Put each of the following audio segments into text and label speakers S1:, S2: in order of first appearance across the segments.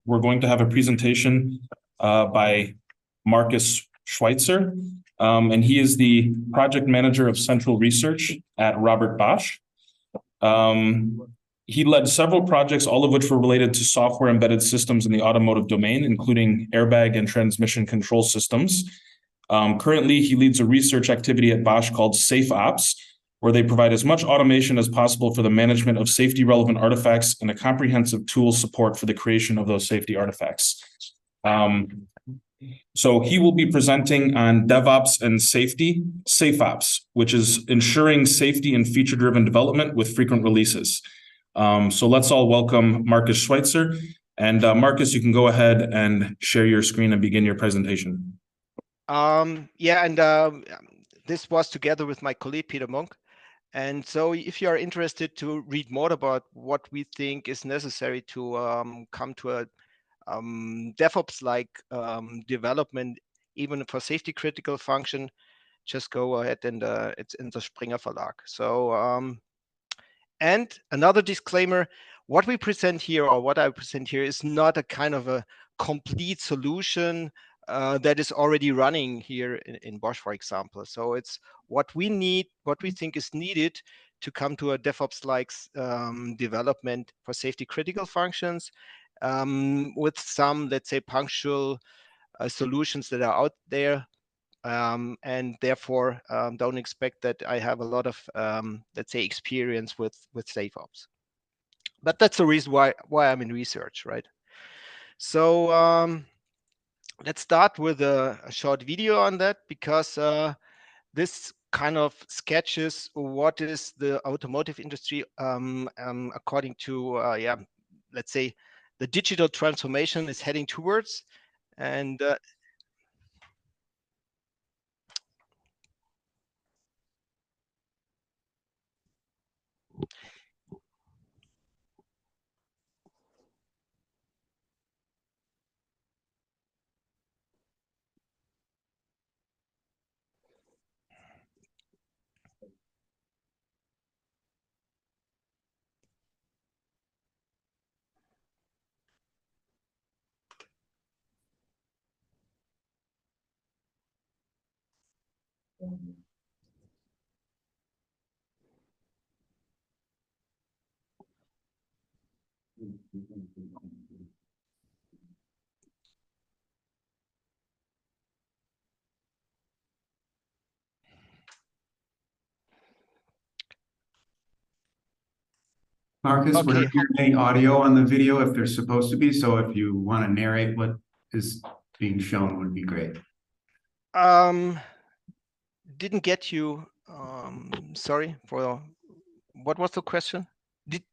S1: we're going to have a presentation by Marcus Schweitzer, and he is the project manager of central research at Robert Bosch. He led several projects, all of which were related to software embedded systems in the automotive domain, including airbag and transmission control systems. Currently, he leads a research activity at Bosch called SafeOps, where they provide as much automation as possible for the management of safety-relevant artifacts and a comprehensive tool support for the creation of those safety artifacts. So he will be presenting on DevOps and safety, SafeOps, which is ensuring safety and feature-driven development with frequent releases. So let's all welcome Marcus Schweitzer. And Marcus, you can go ahead and share your screen and begin your presentation.
S2: This was together with my colleague, Peter Monk. And so if you are interested to read more about what we think is necessary to come to a DevOps-like development, even for safety critical function, just go ahead and it's in the Springer Verlag. So, and another disclaimer, what we present here, or what I present here, is not a kind of a complete solution that is already running here in Bosch, for example. So it's what we need, what we think is needed to come to a DevOps-like development for safety critical functions, with some, let's say, punctual solutions that are out there. And therefore, don't expect that I have a lot of, let's say, experience with SafeOps. But that's the reason why I'm in research, right? So let's start with a short video on that, because this kind of sketches what is the automotive industry according to, let's say, the digital transformation is heading towards. And
S3: Marcus, we're not hearing any audio on the video if there's supposed to be. So if you want to narrate what is being shown, would be great.
S2: Didn't get you. Sorry for what was the question?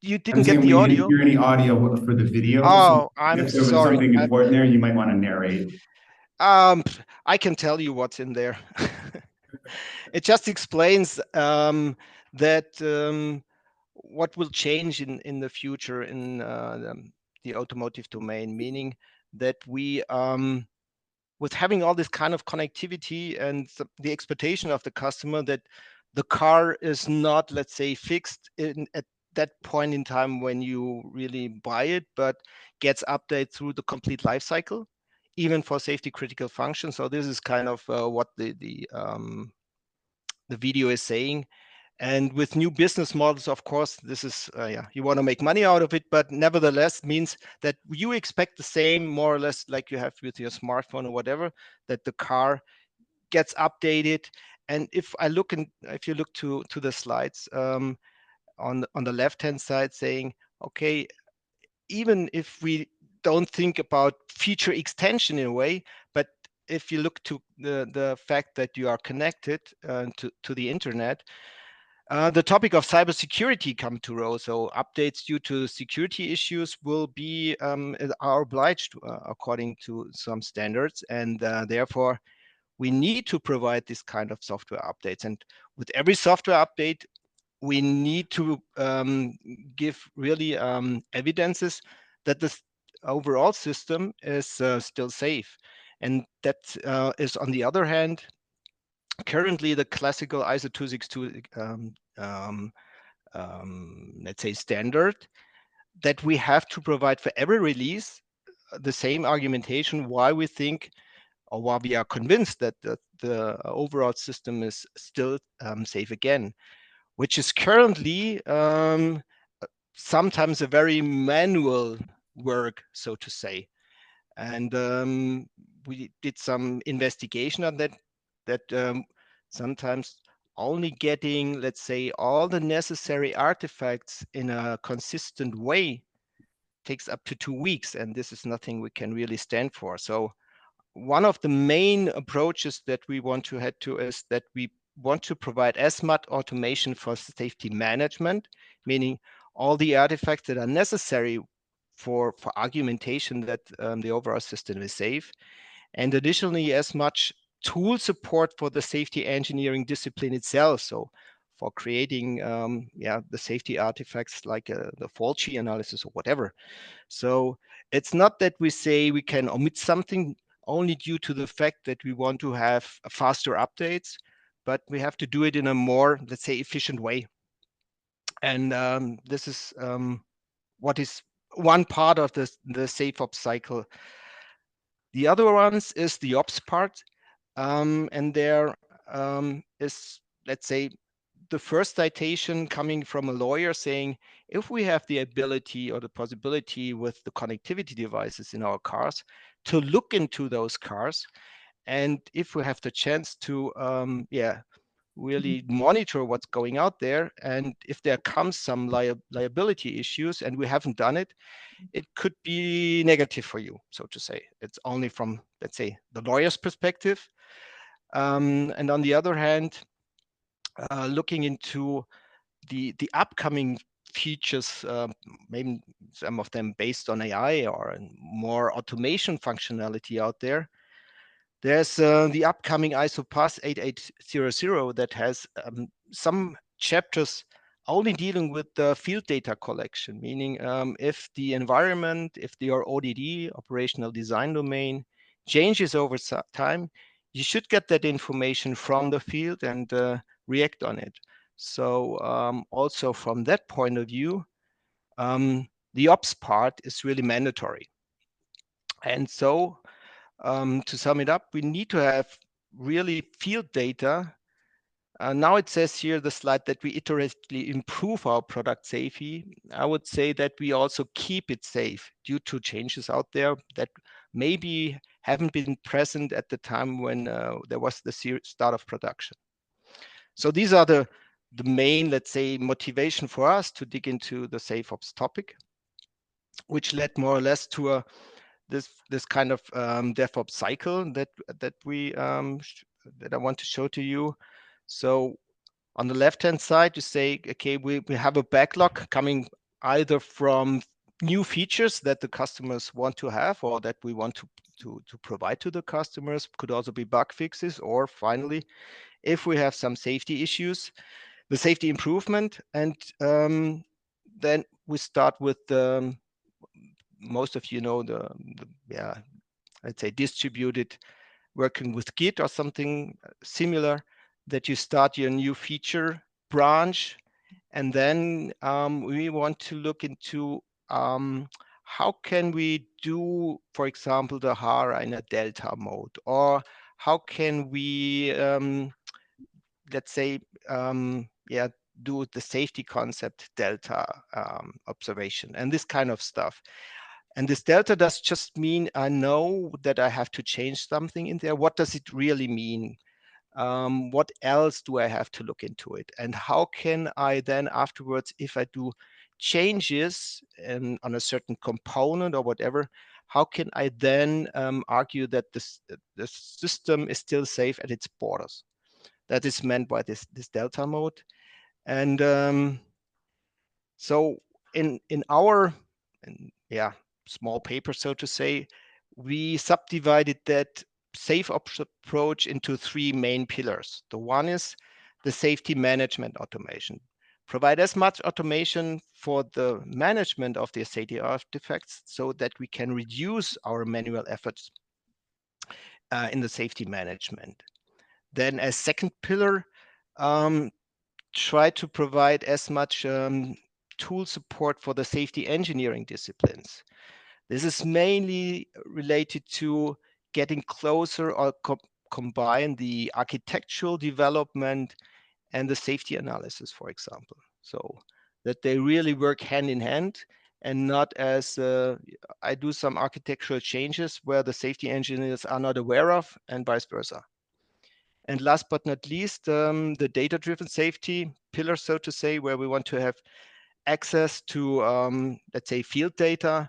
S2: You didn't get the audio?
S3: Didn't hear any audio for the video.
S2: Oh,
S3: so
S2: I'm
S3: if there was
S2: sorry.
S3: Something important there, you might want to narrate.
S2: I can tell you what's in there. It just explains that what will change in the future in the automotive domain, meaning that we, with having all this kind of connectivity and the expectation of the customer that the car is not, let's say, fixed at that point in time when you really buy it, but gets updated through the complete life cycle, even for safety critical functions. So this is kind of what the video is saying. And with new business models, of course, this is, you want to make money out of it, but nevertheless means that you expect the same, more or less, like you have with your smartphone or whatever, that the car gets updated. And if you look to the slides on the left-hand side, saying, okay, even if we don't think about feature extension in a way, but if you look to the fact that you are connected to the internet, the topic of cybersecurity come to row. So updates due to security issues will be are obliged according to some standards, and therefore we need to provide this kind of software updates. And with every software update, we need to give really evidences that the overall system is still safe. And that is, on the other hand, currently the classical ISO 262 let's say standard that we have to provide for every release the same argumentation why we think, or why we are convinced that the overall system is still safe again, which is currently sometimes a very manual work, so to say. And we did some investigation on that sometimes only getting, let's say, all the necessary artifacts in a consistent way takes up to 2 weeks, and this is nothing we can really stand for. So one of the main approaches that we want to head to is that we want to provide as much automation for safety management, meaning all the artifacts that are necessary for argumentation that the overall system is safe, and additionally as much tool support for the safety engineering discipline itself. So for creating the safety artifacts like the fault tree analysis or whatever. So it's not that we say we can omit something only due to the fact that we want to have faster updates, but we have to do it in a more, let's say, efficient way. And this is what is one part of the SafeOps cycle. The other ones is the ops part, and there is, let's say, the first citation coming from a lawyer saying, if we have the ability or the possibility with the connectivity devices in our cars to look into those cars, and if we have the chance to really monitor what's going out there, and if there comes some liability issues and we haven't done it, it could be negative for you, so to say. It's only from, let's say, the lawyer's perspective. And on the other hand, looking into the upcoming features, maybe some of them based on AI or more automation functionality out there. There's the upcoming ISO Pass 8800 that has some chapters only dealing with the field data collection, meaning if the environment, if your ODD, operational design domain, changes over time, you should get that information from the field and react on it. So also from that point of view, the ops part is really mandatory. And so to sum it up, we need to have really field data. Now it says here, the slide, that we iteratively improve our product safety. I would say that we also keep it safe due to changes out there that maybe haven't been present at the time when there was the start of production. So these are the main, let's say, motivation for us to dig into the SafeOps topic, which led more or less to this kind of DevOps cycle that I want to show to you. So on the left-hand side, you say, okay, we have a backlog coming either from new features that the customers want to have or that we want to provide to the customers. Could also be bug fixes, or finally, if we have some safety issues, the safety improvement. And then we start with most of you know the let's say distributed working with Git or something similar, that you start your new feature branch, and then we want to look into how can we do, for example, the HARA in a Delta mode, or how can we let's say do the safety concept Delta observation and this kind of stuff. And this Delta does just mean I know that I have to change something in there. What does it really mean? What else do I have to look into it? And how can I then afterwards, if I do changes on a certain component or whatever, how can I then argue that the system is still safe at its borders? That is meant by this Delta mode. And so in our small paper, so to say, we subdivided that SafeOps approach into 3 main pillars. The one is the safety management automation. Provide as much automation for the management of the safety artifacts so that we can reduce our manual efforts in the safety management. Then as second pillar, try to provide as much tool support for the safety engineering disciplines. This is mainly related to getting closer or combine the architectural development and the safety analysis, for example. So that they really work hand in hand and not as I do some architectural changes where the safety engineers are not aware of, and vice versa. And last but not least, the data-driven safety pillar, so to say, where we want to have access to, let's say, field data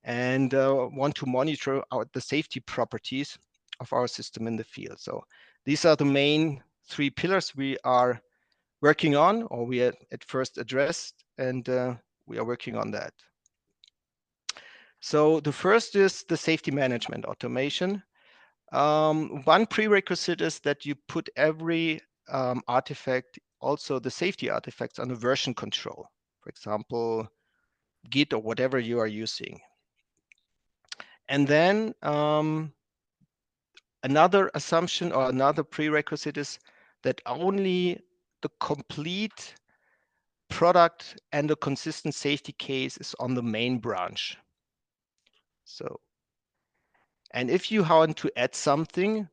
S2: and want to monitor the safety properties of our system in the field. So these are the main 3 pillars we are working on, or we at first addressed, and we are working on that. So the first is the safety management automation. One prerequisite is that you put every artifact, also the safety artifacts, on a version control. For example, Git or whatever you are using. And then another assumption or another prerequisite is that only the complete product and the consistent safety case is on the main branch. So, and if you want to add something,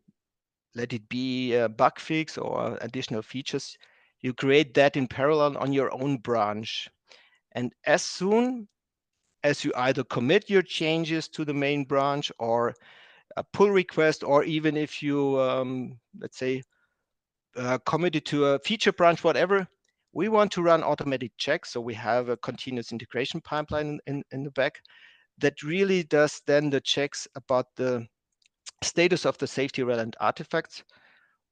S2: let it be a bug fix or additional features, you create that in parallel on your own branch. And as soon as you either commit your changes to the main branch or a pull request, or even if you, let's say, committed to a feature branch, whatever, we want to run automatic checks. So we have a continuous integration pipeline in the back that really does then the checks about the status of the safety relevant artifacts,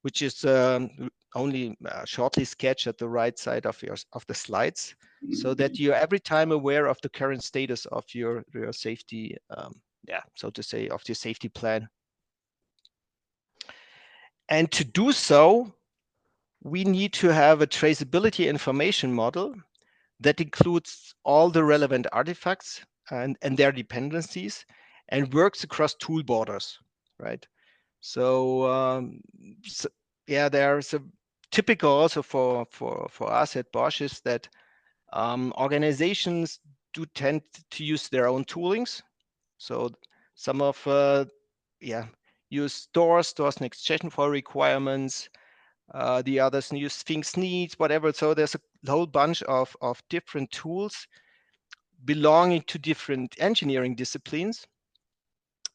S2: which is only shortly sketched at the right side of the slides, so that you're every time aware of the current status of your safety, so to say, of your safety plan. And to do so, we need to have a traceability information model that includes all the relevant artifacts and their dependencies and works across tool borders, right? So, yeah, there's a typical also for us at Bosch is that organizations do tend to use their own toolings. So some of use stores next gen for requirements. The others use Sphinx needs, whatever. So there's a whole bunch of different tools belonging to different engineering disciplines.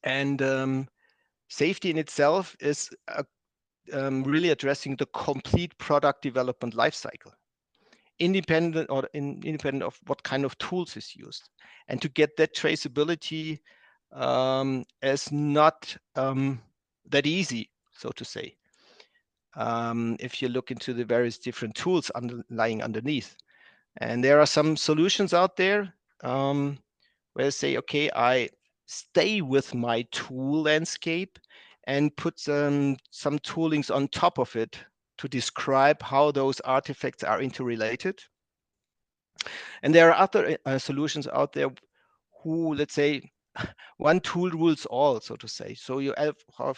S2: And safety in itself is really addressing the complete product development lifecycle, independent of what kind of tools is used. And to get that traceability is not that easy, so to say. If you look into the various different tools lying underneath. And there are some solutions out there where I say, okay, I stay with my tool landscape and put some toolings on top of it to describe how those artifacts are interrelated. And there are other solutions out there who, let's say, one tool rules all, so to say. So you have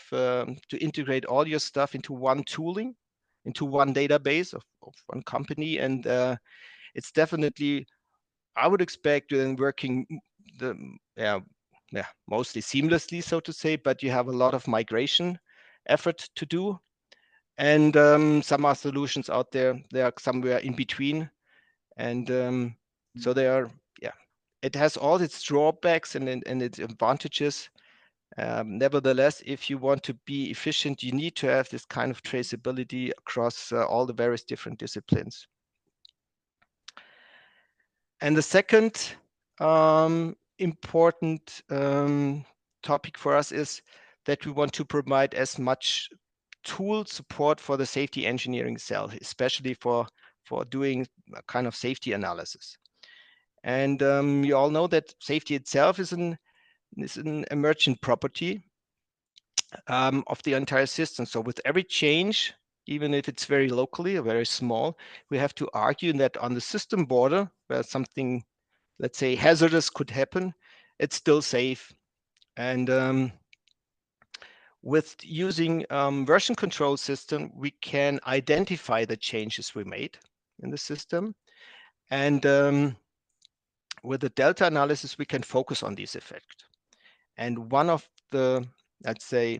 S2: to integrate all your stuff into one tooling, into one database of one company. And it's definitely, I would expect, working mostly seamlessly, so to say, but you have a lot of migration effort to do. And some are solutions out there, they are somewhere in between. And so they are, it has all its drawbacks and its advantages. Nevertheless, if you want to be efficient, you need to have this kind of traceability across all the various different disciplines. And the second important topic for us is that we want to provide as much tool support for the safety engineering cell, especially for doing a kind of safety analysis. And you all know that safety itself is an emergent property of the entire system. So with every change, even if it's very locally or very small, we have to argue that on the system border where something, let's say, hazardous could happen, it's still safe. And with using version control system, we can identify the changes we made in the system. And with the delta analysis, we can focus on these effects. And one of the, let's say,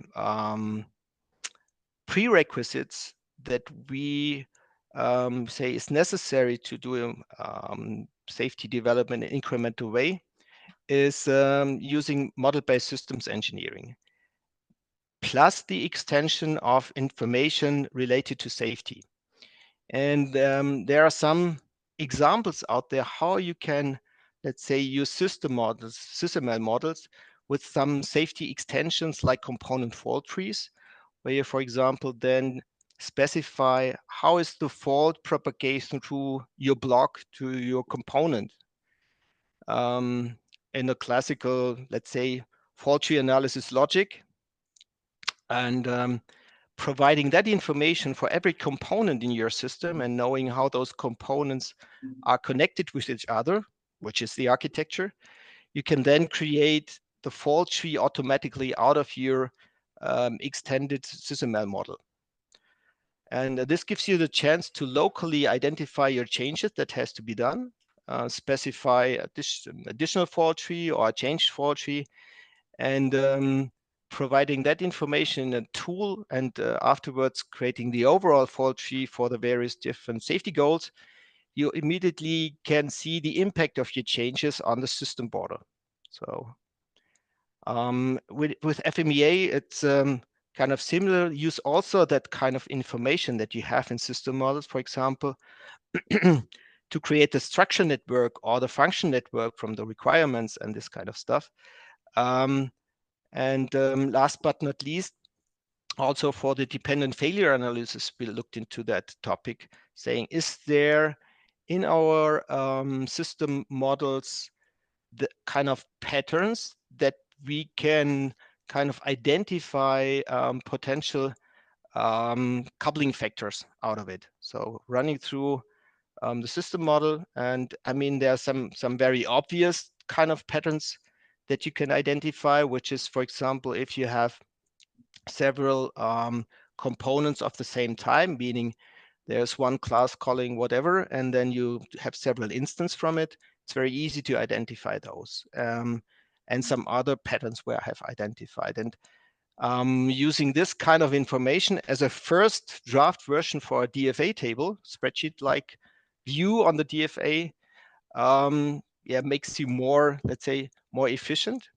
S2: prerequisites that we say is necessary to do safety development in an incremental way is using model-based systems engineering, plus the extension of information related to safety. And there are some examples out there how you can, let's say, use system models with some safety extensions like component fault trees, where you, for example, then specify how is the fault propagation through your block to your component. In a classical, let's say, fault tree analysis logic, and providing that information for every component in your system and knowing how those components are connected with each other, which is the architecture, you can then create the fault tree automatically out of your extended SysML model. And this gives you the chance to locally identify your changes that has to be done, specify additional fault tree or a changed fault tree, and providing that information in a tool, and afterwards creating the overall fault tree for the various different safety goals, you immediately can see the impact of your changes on the system border. So with FMEA, it's kind of similar. Use also that kind of information that you have in system models, for example, to create the structure network or the function network from the requirements and this kind of stuff. And last but not least, also for the dependent failure analysis, we looked into that topic, saying, is there in our system models the kind of patterns that we can kind of identify potential coupling factors out of it. So running through the system model, and I mean, there are some very obvious kind of patterns that you can identify, which is, for example, if you have several components of the same time, meaning there's one class calling whatever, and then you have several instances from it. It's very easy to identify those. And some other patterns where I have identified. And using this kind of information as a first draft version for a DFA table, spreadsheet-like view on the DFA, makes you more, let's say, more efficient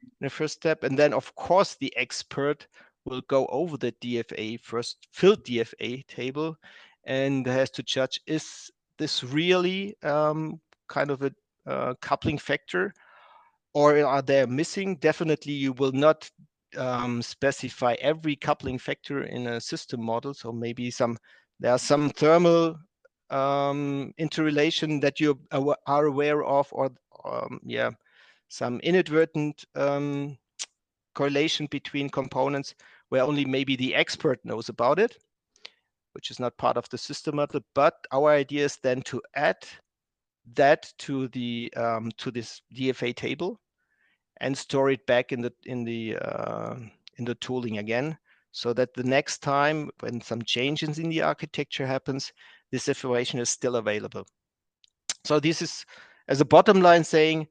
S2: in the first step. And then, of course, the expert will go over the DFA, first filled DFA table, and has to judge, is this really kind of a coupling factor, or are they missing? Definitely, you will not specify every coupling factor in a system model. So maybe there are some thermal interrelation that you are aware of, or some inadvertent correlation between components where only maybe the expert knows about it, which is not part of the system model. But our idea is then to add that to the to this DFA table and store it back in the tooling again, so that the next time when some changes in the architecture happens, this information is still available. So this is, as a bottom line, saying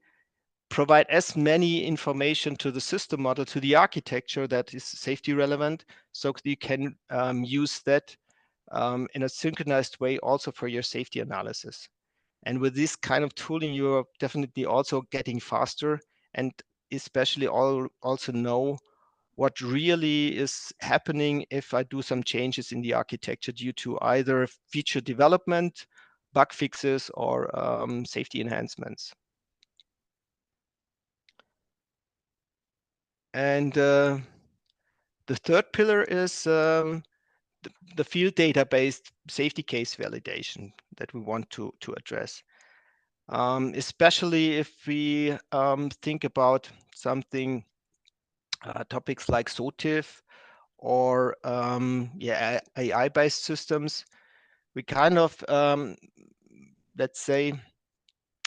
S2: provide as many information to the system model, to the architecture that is safety relevant, so you can use that in a synchronized way also for your safety analysis. And with this kind of tooling, you're definitely also getting faster, and especially also know what really is happening if I do some changes in the architecture due to either feature development, bug fixes, or safety enhancements. And the third pillar is the field data-based safety case validation that we want to address. Especially if we think about something, topics like SOTIF or AI-based systems, we kind of, let's say,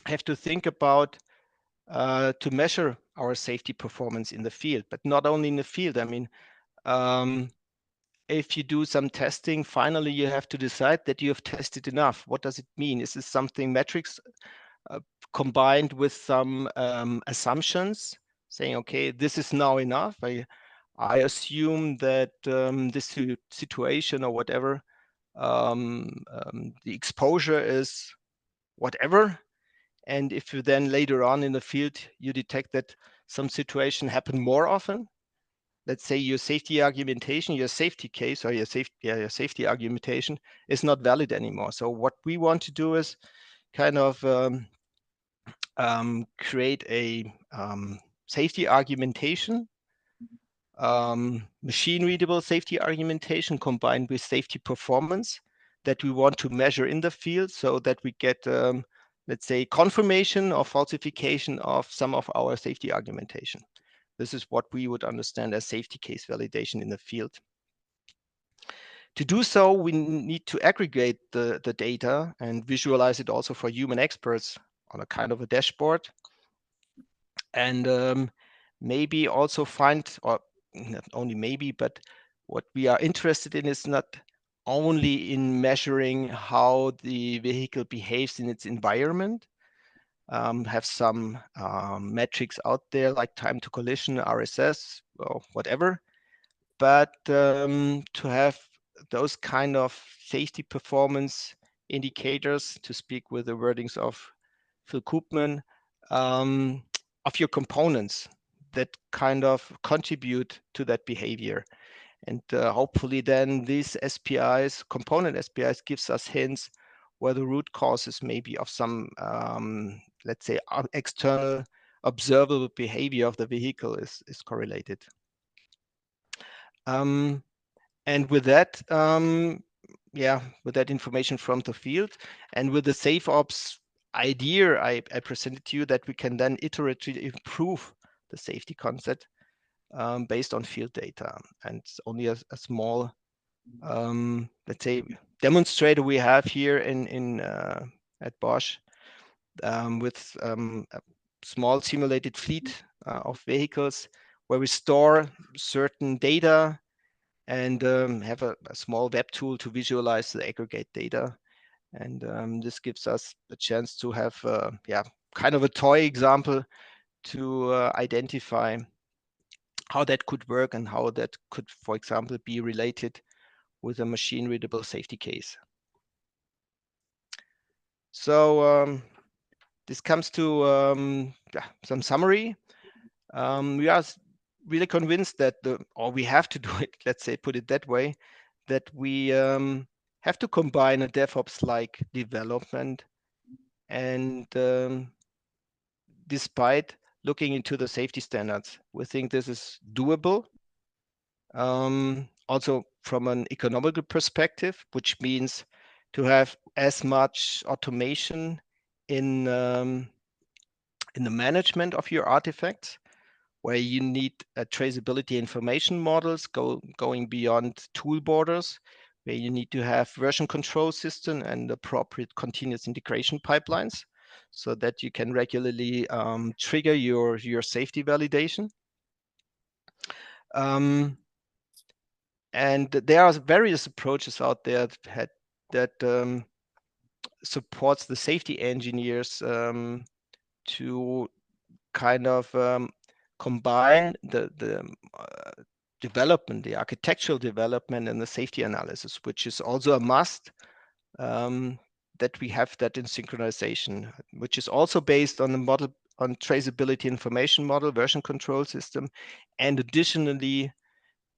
S2: have to think about to measure our safety performance in the field, but not only in the field. I mean, if you do some testing, finally you have to decide that you have tested enough. What does it mean? Is this something metrics combined with some assumptions saying, okay, this is now enough. I assume that this situation or whatever, the exposure is whatever. And if you then later on in the field, you detect that some situation happen more often, let's say your safety argumentation, your safety case, or your safety argumentation is not valid anymore. So what we want to do is kind of create a safety argumentation, machine readable safety argumentation combined with safety performance that we want to measure in the field, so that we get let's say confirmation or falsification of some of our safety argumentation. This is what we would understand as safety case validation in the field. To do so, we need to aggregate the data and visualize it also for human experts on a kind of a dashboard. And maybe also find, or not only maybe, but what we are interested in is not only in measuring how the vehicle behaves in its environment, have some metrics out there like time to collision, RSS, or whatever, but to have those kind of safety performance indicators, to speak with the wordings of Phil Koopman, of your components that kind of contribute to that behavior. And hopefully then these SPIs, component SPIs, gives us hints where the root causes maybe of some, let's say, external observable behavior of the vehicle is correlated. And with that, with that information from the field and with the SafeOps idea I presented to you, that we can then iteratively improve the safety concept based on field data. And it's only a small, let's say, demonstrator we have here at Bosch with a small simulated fleet of vehicles where we store certain data and have a small web tool to visualize the aggregate data. And this gives us a chance to have kind of a toy example to identify how that could work and how that could, for example, be related with a machine readable safety case. So this comes to some summary. We are really convinced that we have to do it, let's say, put it that way, that we have to combine a DevOps-like development, and despite looking into the safety standards, we think this is doable. Also from an economical perspective, which means to have as much automation in the management of your artifacts, where you need traceability information models going beyond tool borders, where you need to have version control system and appropriate continuous integration pipelines, so that you can regularly trigger your safety validation. And there are various approaches out there that supports the safety engineers to kind of combine the development, the architectural development, and the safety analysis, which is also a must, that we have that in synchronization, which is also based on the model, on traceability information model, version control system. And additionally,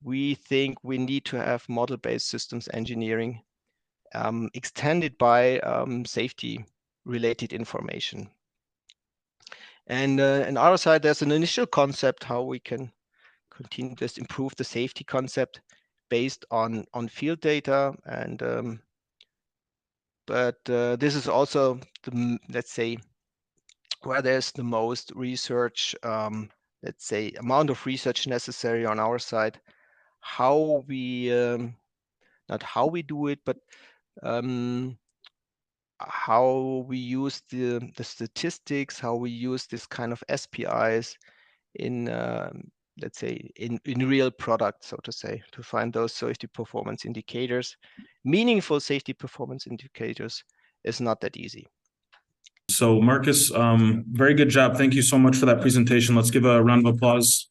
S2: we think we need to have model-based systems engineering extended by safety-related information. And on our side, there's an initial concept how we can continue to improve the safety concept based on field data. And but this is also the, let's say, where there's the most research, let's say, amount of research necessary on our side, how we not how we do it, but how we use the statistics, how we use this kind of SPIs in let's say in real products, so to say, to find those safety performance indicators. Meaningful safety performance indicators is not that easy.
S1: So Marcus, very good job. Thank you so much for that presentation. Let's give a round of applause